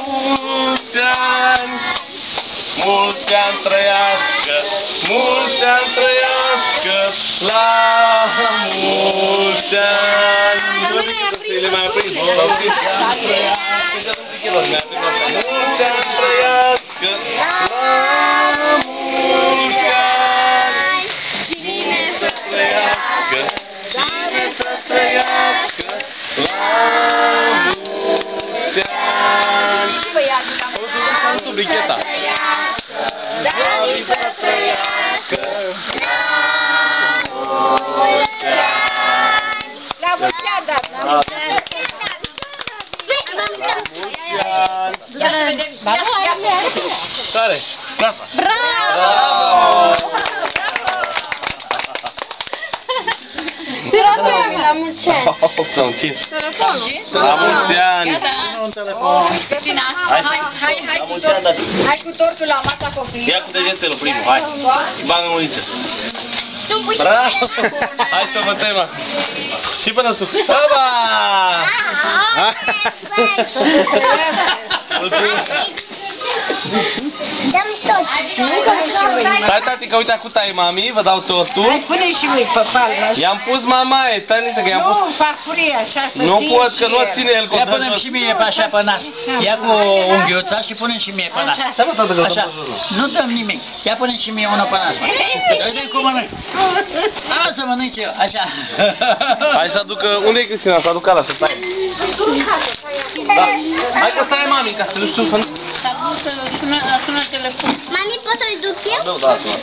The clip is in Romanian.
mulți ani, mulți ani trăiască, mulți ani trăiască, la mulți ani. Mulți ani trăiască, la mulți ani. Cine să trăiască, cine să trăiască, la mulți ani. O să canto bricheta. Dani să trăiască, la mulți ani. La mulți ani, da. La mulți ani. Ia să vedem. Care? Asta. Bravo! Telefonul la mulți ani. La mulți ani. Un telefon. Hai cu tortul la masa copiii. Ia cu degețelul primul, hai. Bagă mâniță. Bravo! Hai să bătăm. Și până sus. Oba! Dăm tot. Stai, tati, că uite acum tai mami, vă dau tortul. Hai, pune și mâini pe palmă. I-am pus mamaie, stai niște că i-am pus. Nu, farfurie, așa să ții. Nu pot, că nu ține el cu Ia punem și mie pe așa pe nas. Ia cu unghiuța și punem și mie pe nas. Așa. Nu dăm nimic. Ia punem și mie unul pe nas. Uite cum mănânc. Să mănânc eu. Așa. Hai să aducă, unde e Cristina? Să aducă ala, să stai. Da. Hai că stai mami, ca să nu știu să nu... Sună telefon. Mami, pot să-l duc eu? Da, sună.